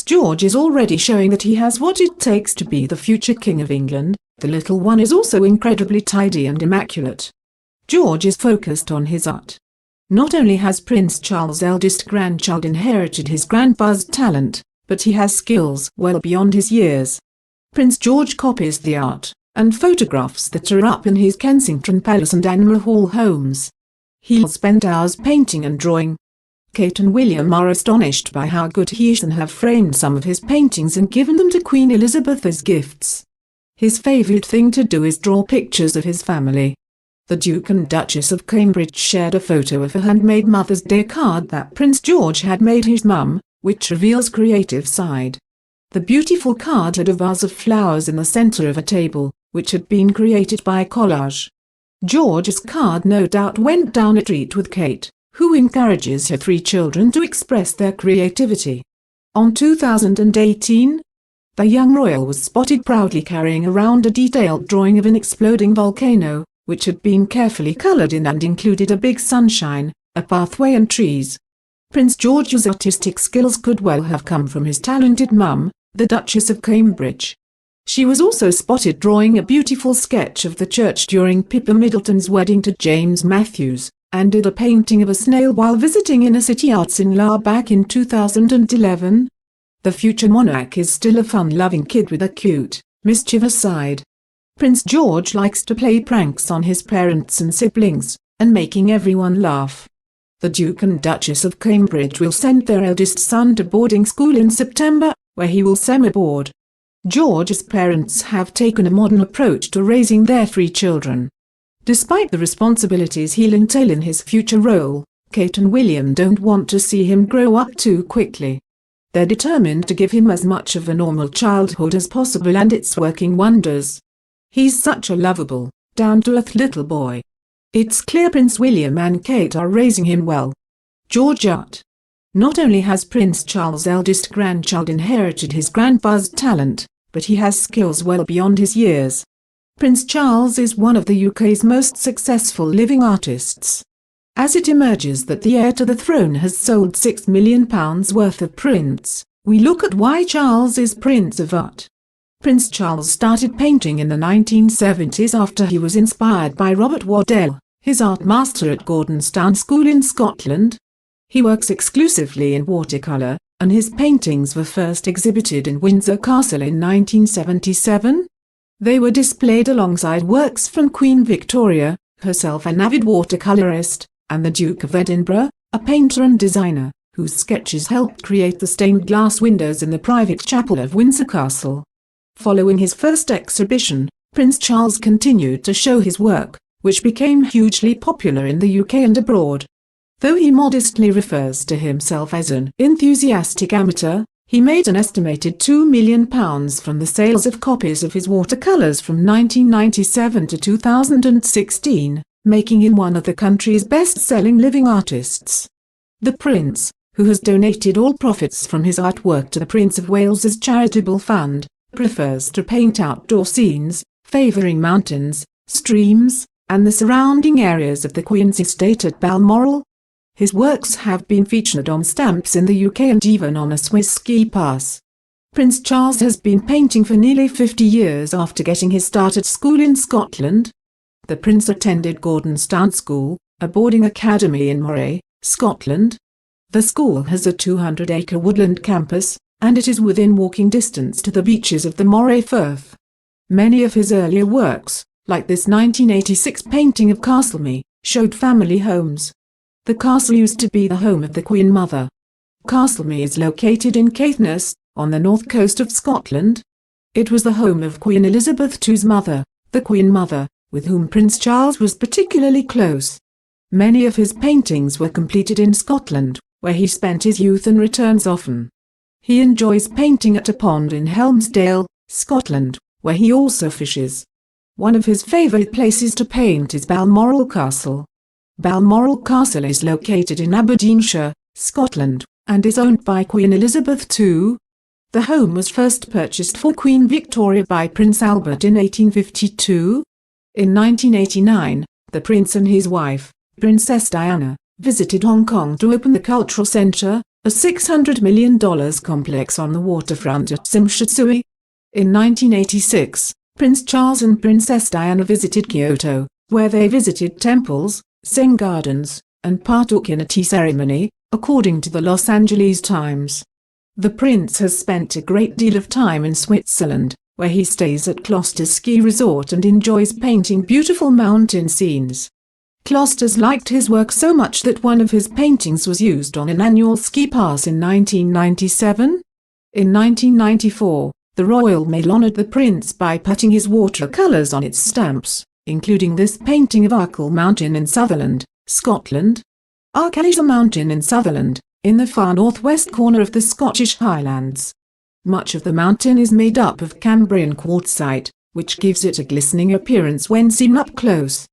George is already showing that he has what it takes to be the future King of England. The little one is also incredibly tidy and immaculate. George is focused on his art. Not only has Prince Charles' eldest grandchild inherited his grandpa's talent, but he has skills well beyond his years. Prince George copies the art and photographs that are up in his Kensington Palace and Animal Hall homes. He'll spend hours painting and drawing. Kate and William are astonished by how good he is and have framed some of his paintings and given them to Queen Elizabeth as gifts. His favourite thing to do is draw pictures of his family. The Duke and Duchess of Cambridge shared a photo of a handmade Mother's Day card that Prince George had made his mum, which reveals creative side. The beautiful card had a vase of flowers in the centre of a table, which had been created by collage. George's card no doubt went down a treat with Kate, who encourages her 3 children to express their creativity. On 2018, the young royal was spotted proudly carrying around a detailed drawing of an exploding volcano, which had been carefully coloured in and included a big sunshine, a pathway and trees. Prince George's artistic skills could well have come from his talented mum, the Duchess of Cambridge. She was also spotted drawing a beautiful sketch of the church during Pippa Middleton's wedding to James Matthews, and did a painting of a snail while visiting Inner City Arts in La back in 2011. The future monarch is still a fun-loving kid with a cute, mischievous side. Prince George likes to play pranks on his parents and siblings, and making everyone laugh. The Duke and Duchess of Cambridge will send their eldest son to boarding school in September, where he will semi-board. George's parents have taken a modern approach to raising their 3 children. Despite the responsibilities he'll entail in his future role, Kate and William don't want to see him grow up too quickly. They're determined to give him as much of a normal childhood as possible, and it's working wonders. He's such a lovable, down-to-earth little boy. It's clear Prince William and Kate are raising him well. George art. Not only has Prince Charles' eldest grandchild inherited his grandpa's talent, but he has skills well beyond his years. Prince Charles is one of the UK's most successful living artists. As it emerges that the heir to the throne has sold £6 million worth of prints, we look at why Charles is Prince of Art. Prince Charles started painting in the 1970s after he was inspired by Robert Waddell, his art master at Gordonstoun School in Scotland. He works exclusively in watercolour, and his paintings were first exhibited in Windsor Castle in 1977. They were displayed alongside works from Queen Victoria, herself an avid watercolourist, and the Duke of Edinburgh, a painter and designer, whose sketches helped create the stained glass windows in the private chapel of Windsor Castle. Following his first exhibition, Prince Charles continued to show his work, which became hugely popular in the UK and abroad. Though he modestly refers to himself as an enthusiastic amateur, he made an estimated £2 million from the sales of copies of his watercolours from 1997 to 2016, making him one of the country's best-selling living artists. The Prince, who has donated all profits from his artwork to the Prince of Wales's charitable fund, prefers to paint outdoor scenes, favouring mountains, streams, and the surrounding areas of the Queen's estate at Balmoral. His works have been featured on stamps in the UK and even on a Swiss ski pass. Prince Charles has been painting for nearly 50 years after getting his start at school in Scotland. The Prince attended Gordonstoun School, a boarding academy in Moray, Scotland. The school has a 200-acre woodland campus, and it is within walking distance to the beaches of the Moray Firth. Many of his earlier works, like this 1986 painting of Castlemaine, showed family homes. The castle used to be the home of the Queen Mother. Castlemaine is located in Caithness, on the north coast of Scotland. It was the home of Queen Elizabeth II's mother, the Queen Mother, with whom Prince Charles was particularly close. Many of his paintings were completed in Scotland, where he spent his youth and returns often. He enjoys painting at a pond in Helmsdale, Scotland, where he also fishes. One of his favourite places to paint is Balmoral Castle. Balmoral Castle is located in Aberdeenshire, Scotland, and is owned by Queen Elizabeth II. The home was first purchased for Queen Victoria by Prince Albert in 1852. In 1989, the Prince and his wife, Princess Diana, visited Hong Kong to open the cultural centre, a $600 million complex on the waterfront at Shimshutsui. In 1986, Prince Charles and Princess Diana visited Kyoto, where they visited temples, sang gardens, and partook in a tea ceremony, according to the Los Angeles Times. The prince has spent a great deal of time in Switzerland, where he stays at Klosters Ski Resort and enjoys painting beautiful mountain scenes. Klosters liked his work so much that one of his paintings was used on an annual ski pass in 1997. In 1994, the Royal Mail honoured the prince by putting his watercolours on its stamps, including this painting of Awww Mountain in Sutherland, Scotland. Awww is a mountain in Sutherland, in the far northwest corner of the Scottish Highlands. Much of the mountain is made up of Cambrian quartzite, which gives it a glistening appearance when seen up close.